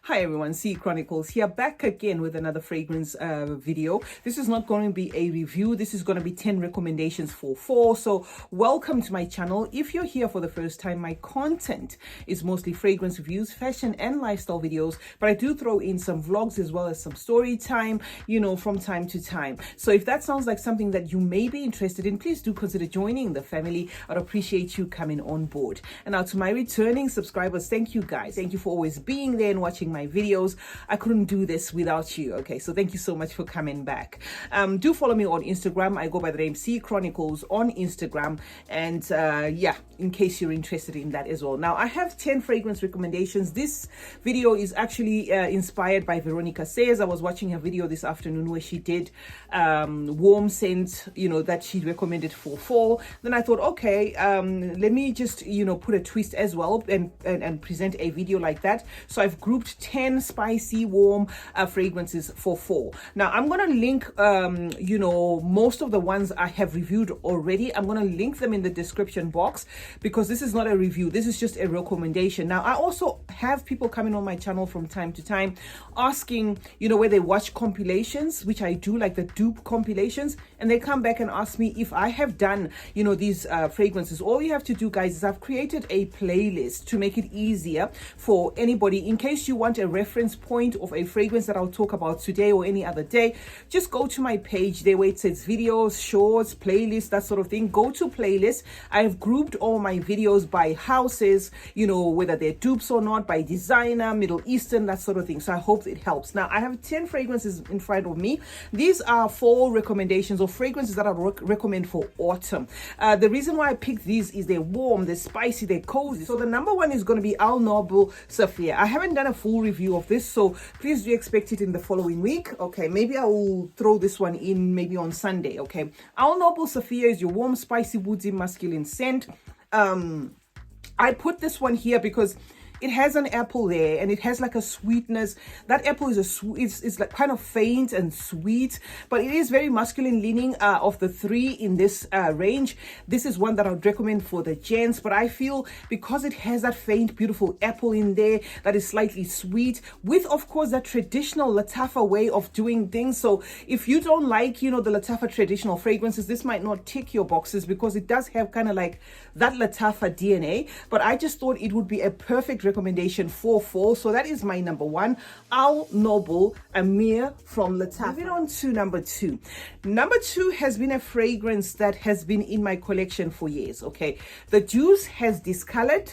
Hi everyone, CeeChronicles here, back again with another fragrance video. This is not going to be a review. This is going to be 10 recommendations for fall. So welcome to my channel. If you're here for the first time, my content is mostly fragrance reviews, fashion and lifestyle videos, but I do throw in some vlogs as well as some story time, from time to time. So if that sounds like something that you may be interested in, please do consider joining the family. I'd appreciate you coming on board. And now to my returning subscribers, thank you guys. Thank you for always being there and watching my videos. I couldn't do this without you. Okay, so thank you so much for coming back. Do follow me on Instagram. I go by the name CeeChronicles on Instagram, and yeah, in case you're interested in that as well. Now I have 10 fragrance recommendations. This video is actually inspired by Veronica Says. I was watching her video this afternoon where she did warm scent, that she recommended for fall. Then I thought, okay, let me just put a twist as well and present a video like that. So I've grouped 10 spicy warm fragrances for fall. Now I'm gonna link most of the ones I have reviewed already. I'm gonna link them in the description box because this is not a review, this is just a recommendation. Now I also have people coming on my channel from time to time asking where they watch compilations, which I do, like the dupe compilations, and they come back and ask me if I have done these fragrances. All you have to do, guys, is I've created a playlist to make it easier for anybody. In case you want a reference point of a fragrance that I'll talk about today or any other day, just go to my page there where it says videos, shorts, playlists, that sort of thing. Go to playlist. I've grouped all my videos by houses, whether they're dupes or not, by designer, Middle Eastern, that sort of thing. So I hope it helps. Now I have 10 fragrances in front of me. These are fall recommendations or fragrances that I recommend for autumn. The reason why I picked these is they're warm, they're spicy, they're cozy. So the number one is going to be Noble Sofia. I haven't done a full review of this, so please do expect it in the following week. Okay, maybe I will throw this one in maybe on Sunday. Okay, Noble Sofia is your warm, spicy, woodsy, masculine scent. I put this one here because it has an apple there and it has like a sweetness. That apple is it's like kind of faint and sweet, but it is very masculine leaning. Of the three in this range, this is one that I would recommend for the gents. But I feel because it has that faint, beautiful apple in there that is slightly sweet, with of course that traditional Lattafa way of doing things. So if you don't like the Lattafa traditional fragrances, this might not tick your boxes because it does have kind of like that Lattafa DNA. But I just thought it would be a perfect recommendation for fall. So that is my number one, Noble Amir from Lattafa. Moving on to number two. Number two has been a fragrance that has been in my collection for years. Okay, the juice has discolored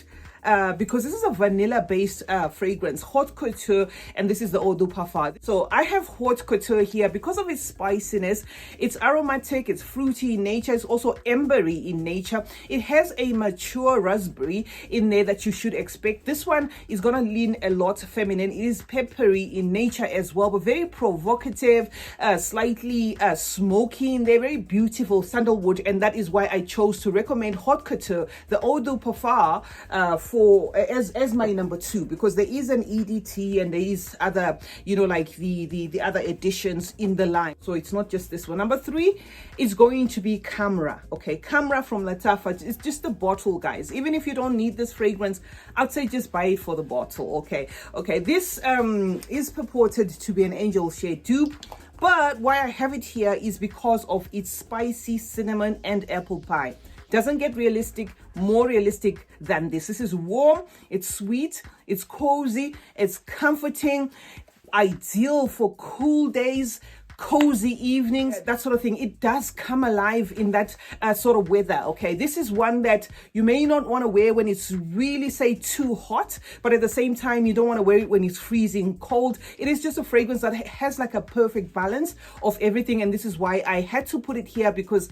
because this is a vanilla based fragrance, Haute Couture, and this is the Eau de Parfum. So I have Haute Couture here because of its spiciness. It's aromatic, it's fruity in nature, it's also embery in nature. It has a mature raspberry in there that you should expect. This one is gonna lean a lot feminine. It is peppery in nature as well, but very provocative, slightly smoky in there, very beautiful sandalwood, and that is why I chose to recommend Haute Couture, the Eau de Parfum, as my number two, because there is an EDT and there is other like the other editions in the line, so it's not just this one. Number three is going to be Khamrah. Okay, Khamrah from Lattafa. It's just the bottle, guys. Even if you don't need this fragrance, I'd say just buy it for the bottle. Okay, this is purported to be an angel shade dupe, but why I have it here is because of its spicy cinnamon and apple pie. Doesn't get more realistic than this. This is warm, it's sweet, it's cozy, it's comforting, ideal for cool days, cozy evenings, that sort of thing. It does come alive in that sort of weather. Okay, this is one that you may not want to wear when it's really, say, too hot, but at the same time you don't want to wear it when it's freezing cold. It is just a fragrance that has like a perfect balance of everything, and this is why I had to put it here, because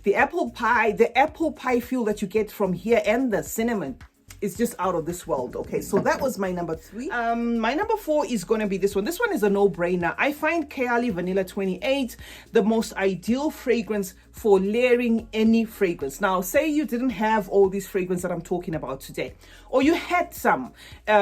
the apple pie feel that you get from here and the cinnamon is just out of this world. Okay, so that was my number three. My number four is going to be this one. This one is a no-brainer. I find Kayali Vanilla 28 the most ideal fragrance for layering any fragrance. Now, say you didn't have all these fragrances that I'm talking about today, or you had some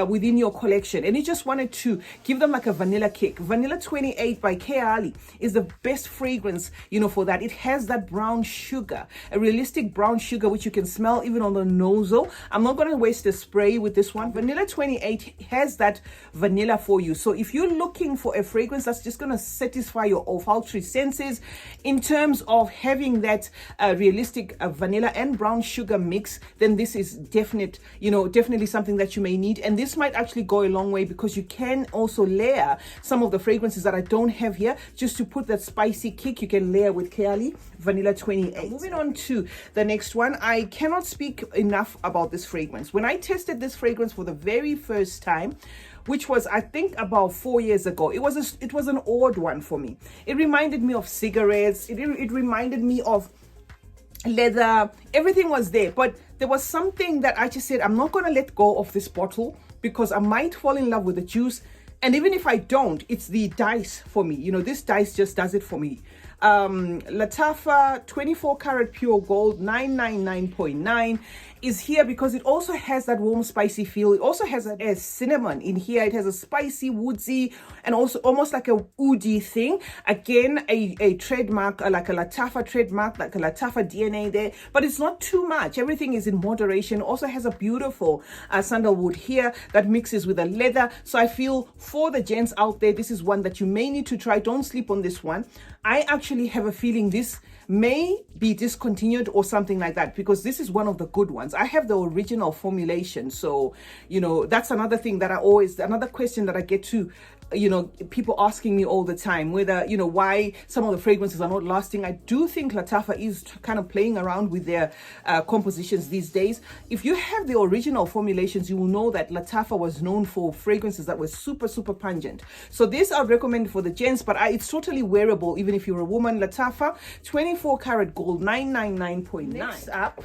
within your collection and you just wanted to give them like a vanilla kick. Vanilla 28 by Kayali is the best fragrance, for that. It has that brown sugar, a realistic brown sugar, which you can smell even on the nozzle. I'm not going to waste oyster spray with this one. Vanilla 28 has that vanilla for you. So if you're looking for a fragrance that's just going to satisfy your olfactory senses in terms of having that realistic vanilla and brown sugar mix, then this is definitely something that you may need. And this might actually go a long way, because you can also layer some of the fragrances that I don't have here, just to put that spicy kick. You can layer with Kayali Vanilla 28. Moving on to the next one. I cannot speak enough about this fragrance. When I tested this fragrance for the very first time, which was, I think, about 4 years ago, it was an odd one for me. It reminded me of cigarettes. It reminded me of leather. Everything was there, but there was something that I just said, I'm not going to let go of this bottle, because I might fall in love with the juice. And even if I don't, it's the dice for me. This dice just does it for me. Lattafa 24 karat pure gold 999.9 is here because it also has that warm spicy feel. It also has a cinnamon in here. It has a spicy woodsy and also almost like a woody thing. Again, a trademark, like a Lattafa trademark, like a Lattafa DNA there, but it's not too much. Everything is in moderation. Also has a beautiful sandalwood here that mixes with a leather. So I feel for the gents out there, this is one that you may need to try. Don't sleep on this one. I actually have a feeling this may be discontinued or something like that, because this is one of the good ones. I have the original formulation. So, that's another thing that another question that I get to, people asking me all the time, whether, why some of the fragrances are not lasting. I do think Lattafa is kind of playing around with their compositions these days. If you have the original formulations, you will know that Lattafa was known for fragrances that were super, super pungent. So this I'd recommend for the gents, but it's totally wearable even if you're a woman. Lattafa 24 karat gold 999.9. Next up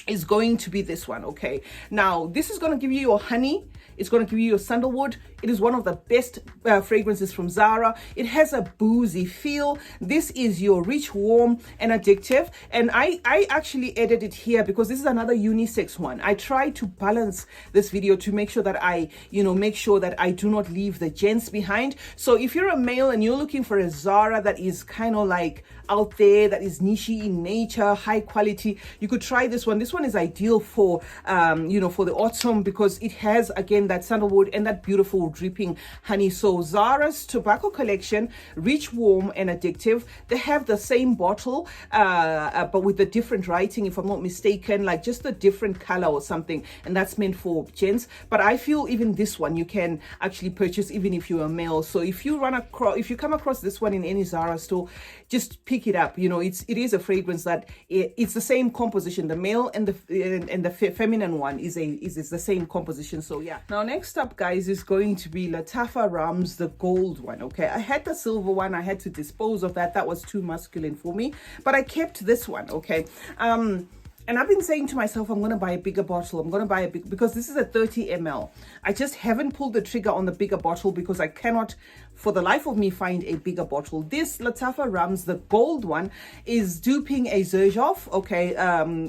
is going to be this one. Okay, now this is going to give you your honey. It's going to give you your sandalwood. It is one of the best fragrances from Zara. It has a boozy feel. This is your rich, warm, and addictive. And I actually added it here because this is another unisex one. I try to balance this video to make sure that I do not leave the gents behind. So if you're a male and you're looking for a Zara that is kind of like out there, that is niche-y in nature, high quality, you could try this one. This one is ideal for for the autumn because it has, again, that sandalwood and that beautiful dripping honey. So Zara's tobacco collection, rich, warm, and addictive. They have the same bottle, but with the different writing, if I'm not mistaken, like just a different color or something, and that's meant for gents. But I feel even this one you can actually purchase even if you're a male. So if you come across this one in any Zara store, just pick it up. It is a fragrance that it's the same composition. The male and the feminine one is the same composition. So yeah. Now next up, guys, is going to be Lattafa Raghba's the gold one. Okay, I had the silver one. I had to dispose of that. That was too masculine for me, but I kept this one. Okay. And I've been saying to myself, I'm going to buy a bigger bottle. I'm going to buy because this is a 30 ml. I just haven't pulled the trigger on the bigger bottle because I cannot, for the life of me, find a bigger bottle. This Lattafa Raghba's, the gold one, is duping a Xerjoff. Okay,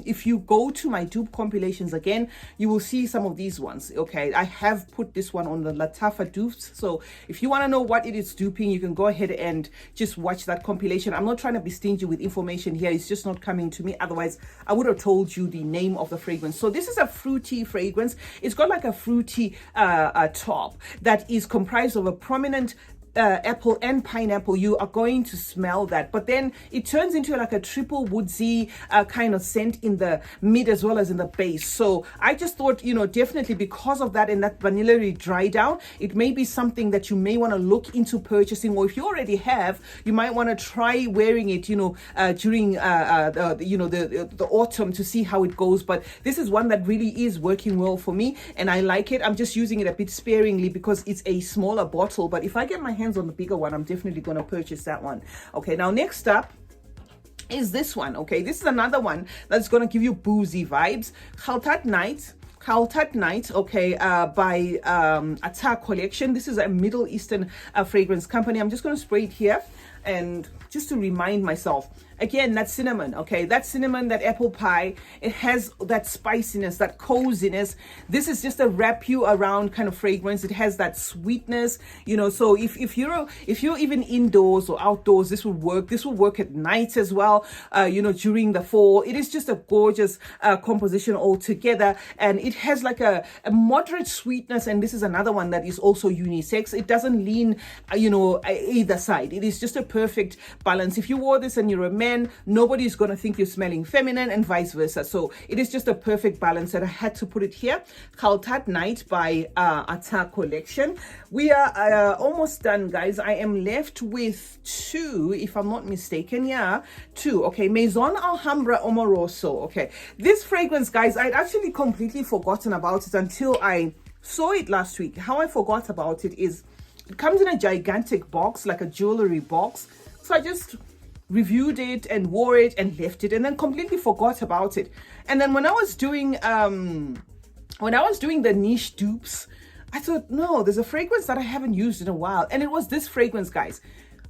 if you go to my dupe compilations again, you will see some of these ones. Okay, I have put this one on the Lattafa dupes. So if you want to know what it is duping, you can go ahead and just watch that compilation. I'm not trying to be stingy with information here. It's just not coming to me. Otherwise, I would have told you the name of the fragrance. So this is a fruity fragrance. It's got like a fruity top that is comprised of a prominent apple and pineapple. You are going to smell that, but then it turns into like a triple woodsy kind of scent in the mid as well as in the base. So I just thought, definitely because of that and that vanilla dry down, it may be something that you may want to look into purchasing, or if you already have, you might want to try wearing it during the autumn to see how it goes. But this is one that really is working well for me and I like it. I'm just using it a bit sparingly because it's a smaller bottle, but if I get my hands on the bigger one, I'm definitely going to purchase that one. Okay, now next up is this one. Okay, this is another one that's going to give you boozy vibes. Khaltat Night, okay, by Attar Collection. This is a Middle Eastern fragrance company. I'm just going to spray it here and just to remind myself. again, that cinnamon, okay, that cinnamon, that apple pie, it has that spiciness, that coziness. This is just a wrap you around kind of fragrance. It has that sweetness, you know. So if you're even indoors or outdoors, this will work. This will work at night as well, you know, during the fall. It is just a gorgeous composition altogether, and it has like a moderate sweetness. And this is another one that is also unisex. It doesn't lean, you know, either side. It is just a perfect balance. If you wore this and you're a man, nobody is going to think you're smelling feminine, and vice versa. So it is just a perfect balance, and I had to put it here. Khaltat Night by Attar Collection. We are almost done, guys. I am left with two, if I'm not mistaken. Yeah, two. Okay, Maison Alhambra Amoroso. Okay, this fragrance, guys, I'd actually completely forgotten about it until I saw it last week. How I forgot about it is it comes in a gigantic box, like a jewelry box. So I just reviewed it and wore it and left it, and then completely forgot about it. And then when I was doing the niche dupes, I thought, no, there's a fragrance that I haven't used in a while, and it was this fragrance, guys.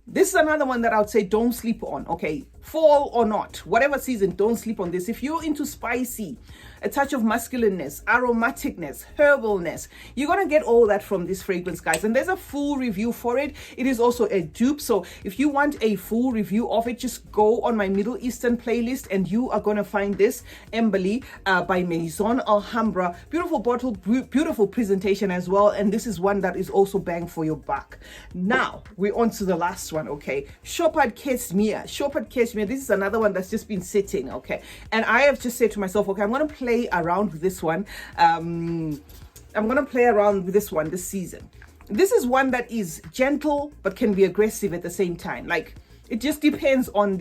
This is another one that I would say don't sleep on, okay? Fall or not, whatever season, don't sleep on this. If you're into spicy, a touch of masculineness, aromaticness, herbalness, you're gonna get all that from this fragrance, guys. And there's a full review for it. It is also a dupe, so if you want a full review of it, just go on my Middle Eastern playlist and you are gonna find this Embly by Maison Alhambra. Beautiful bottle, beautiful presentation as well, and this is one that is also bang for your buck. Now we're on to the last one, okay? Chopard Cashmere. This is another one that's just been sitting, okay? And I have just said to myself, okay, I'm gonna play around with this one. I'm gonna play around with this one this season. This is one that is gentle but can be aggressive at the same time. Like, it just depends on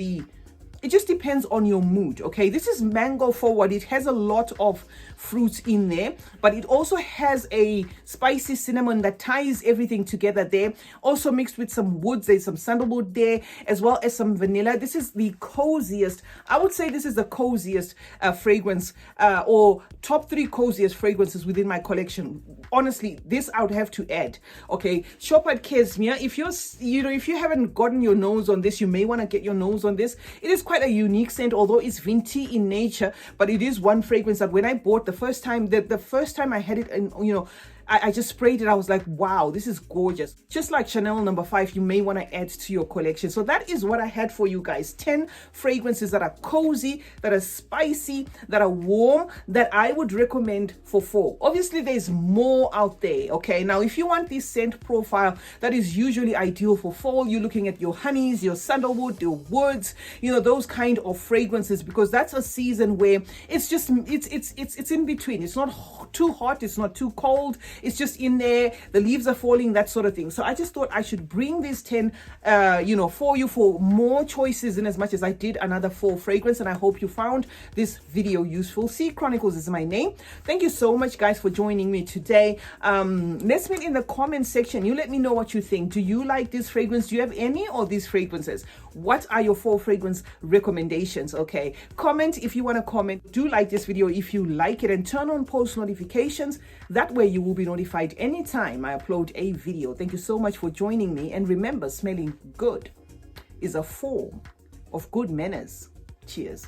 your mood, okay? This is mango forward. It has a lot of fruits in there, but it also has a spicy cinnamon that ties everything together there. Also mixed with some woods. There's some sandalwood there, as well as some vanilla. This is the coziest. I would say this is the coziest fragrance, or top 3 coziest fragrances within my collection. Honestly, this I would have to add, okay? Chopard Cashmere. If you haven't gotten your nose on this, you may want to get your nose on this. It is quite a unique scent, although it's vintny in nature, but it is one fragrance that when I bought the first time I had it, and you know, I just sprayed it. I was like, wow, this is gorgeous. Just like Chanel No. 5, you may want to add to your collection. So that is what I had for you guys. 10 fragrances that are cozy, that are spicy, that are warm, that I would recommend for fall. Obviously, there's more out there, okay? Now, if you want this scent profile that is usually ideal for fall, you're looking at your honeys, your sandalwood, your woods, you know, those kind of fragrances, because that's a season where it's just, it's in between. It's not too hot, it's not too cold. It's just in there, the leaves are falling, that sort of thing. So I just thought I should bring these 10 you know, for you, for more choices, in as much as I did another fall fragrance. And I hope you found this video useful. CeeChronicles is my name. Thank you so much, guys, for joining me today. Let's meet in the comment section. You let me know what you think. Do you like this fragrance? Do you have any of these fragrances? What are your fall fragrance recommendations? Okay, comment if you want to comment. Do like this video if you like it, and turn on post notifications. That way you will be notified anytime I upload a video. Thank you so much for joining me, and remember, smelling good is a form of good manners. Cheers.